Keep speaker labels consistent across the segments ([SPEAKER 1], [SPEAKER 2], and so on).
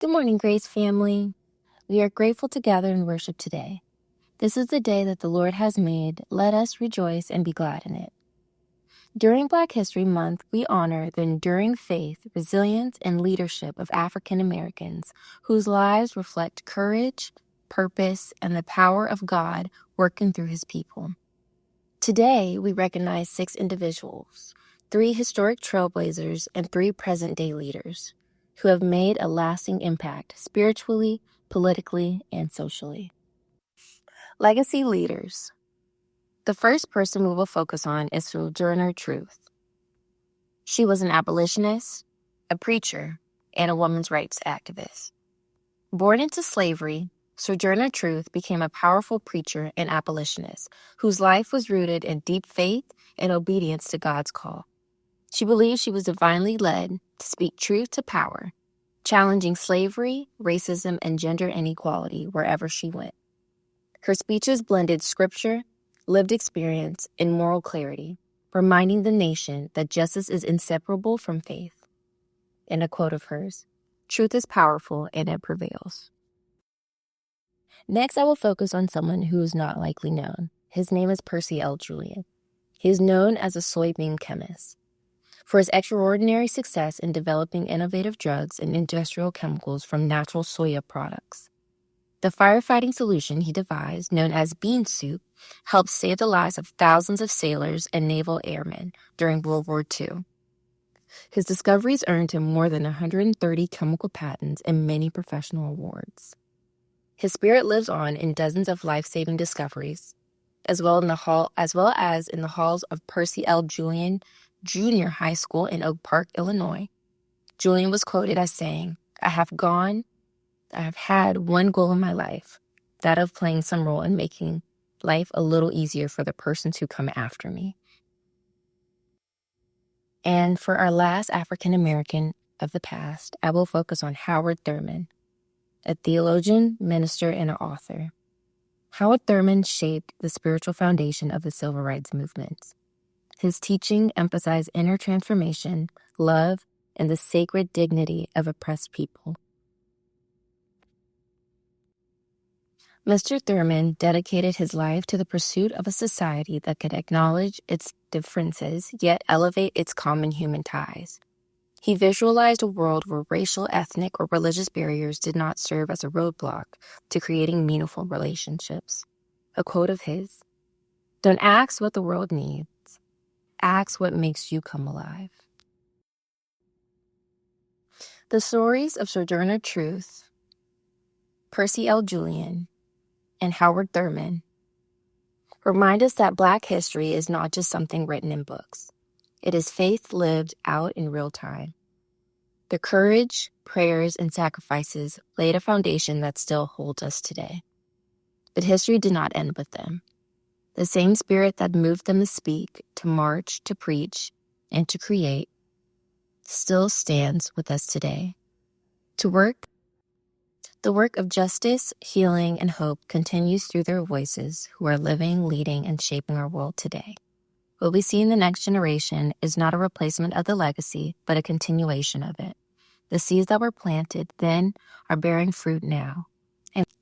[SPEAKER 1] Good morning, Grace family. We are grateful to gather and worship today. This is the day that the Lord has made. Let us rejoice and be glad in it. During Black History Month, we honor the enduring faith, resilience, and leadership of African Americans whose lives reflect courage, purpose, and the power of God working through his people. Today, we recognize 6 individuals, 3 historic trailblazers, and 3 present-day leaders who have made a lasting impact spiritually, politically, and socially. Legacy leaders. The first person we will focus on is Sojourner Truth. She was an abolitionist, a preacher, and a women's rights activist. Born into slavery, Sojourner Truth became a powerful preacher and abolitionist whose life was rooted in deep faith and obedience to God's call. She believed she was divinely led to speak truth to power, challenging slavery, racism, and gender inequality wherever she went. Her speeches blended scripture, lived experience, and moral clarity, reminding the nation that justice is inseparable from faith. In a quote of hers, "Truth is powerful and it prevails." Next, I will focus on someone who is not likely known. His name is Percy L. Julian. He is known as a soybean chemist for his extraordinary success in developing innovative drugs and industrial chemicals from natural soya products. The firefighting solution he devised, known as bean soup, helped save the lives of thousands of sailors and naval airmen during World War II. His discoveries earned him more than 130 chemical patents and many professional awards. His spirit lives on in dozens of life-saving discoveries, as well as in the halls of Percy L. Julian Junior High School in Oak Park, Illinois. Julian was quoted as saying, I have had one goal in my life, that of playing some role in making life a little easier for the persons who come after me." And for our last African American of the past, I will focus on Howard Thurman, a theologian, minister, and an author. Howard Thurman shaped the spiritual foundation of the civil rights movement. His teaching emphasized inner transformation, love, and the sacred dignity of oppressed people. Mr. Thurman dedicated his life to the pursuit of a society that could acknowledge its differences, yet elevate its common human ties. He visualized a world where racial, ethnic, or religious barriers did not serve as a roadblock to creating meaningful relationships. A quote of his, "Don't ask what the world needs. Ask what makes you come alive." The stories of Sojourner Truth, Percy L. Julian, and Howard Thurman remind us that Black history is not just something written in books. It is faith lived out in real time. The courage, prayers, and sacrifices laid a foundation that still holds us today. But history did not end with them. The same spirit that moved them to speak, to march, to preach, and to create still stands with us today. The work of justice, healing, and hope continues through their voices who are living, leading, and shaping our world today. What we see in the next generation is not a replacement of the legacy, but a continuation of it. The seeds that were planted then are bearing fruit now.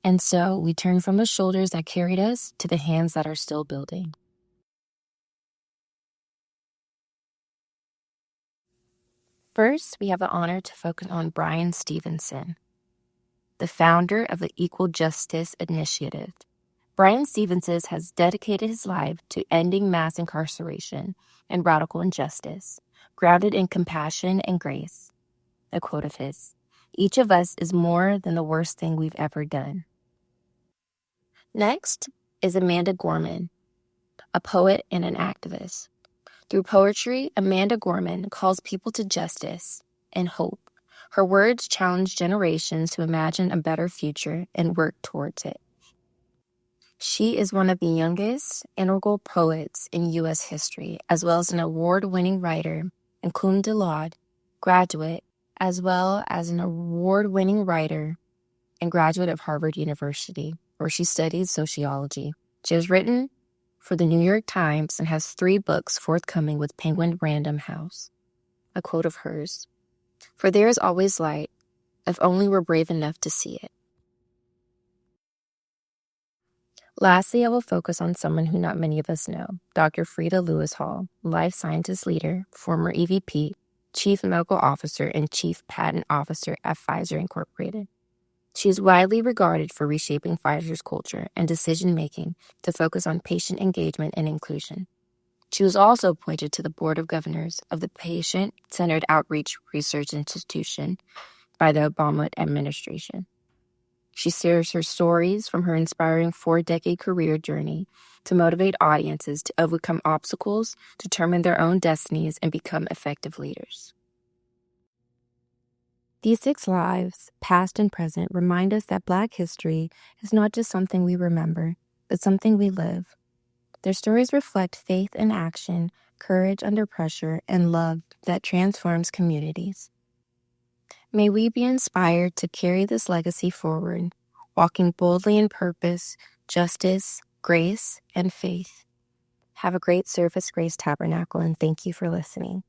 [SPEAKER 1] And so we turn from the shoulders that carried us to the hands that are still building. First, we have the honor to focus on Bryan Stevenson, the founder of the Equal Justice Initiative. Bryan Stevenson has dedicated his life to ending mass incarceration and radical injustice, grounded in compassion and grace. A quote of his, "Each of us is more than the worst thing we've ever done." Next is Amanda Gorman, a poet and an activist. Through poetry, Amanda Gorman calls people to justice and hope. Her words challenge generations to imagine a better future and work towards it. She is one of the youngest integral poets in U.S. history, as well as an award-winning writer and cum laude graduate, as well as an award-winning writer and graduate of Harvard University, where she studied sociology. She has written for the New York Times and has 3 books forthcoming with Penguin Random House. A quote of hers, "For there is always light, if only we're brave enough to see it. Lastly, I will focus on someone who not many of us know, Dr. Freda Lewis-Hall, life scientist leader, former EVP, Chief Medical Officer, and Chief Patent Officer at Pfizer Incorporated. She is widely regarded for reshaping Pfizer's culture and decision-making to focus on patient engagement and inclusion. She was also appointed to the Board of Governors of the Patient-Centered Outreach Research Institution by the Obama administration. She shares her stories from her inspiring 4-decade career journey to motivate audiences to overcome obstacles, determine their own destinies, and become effective leaders. These 6 lives, past and present, remind us that Black history is not just something we remember, but something we live. Their stories reflect faith in action, courage under pressure, and love that transforms communities. May we be inspired to carry this legacy forward, walking boldly in purpose, justice, grace, and faith. Have a great Surface Grace Tabernacle, and thank you for listening.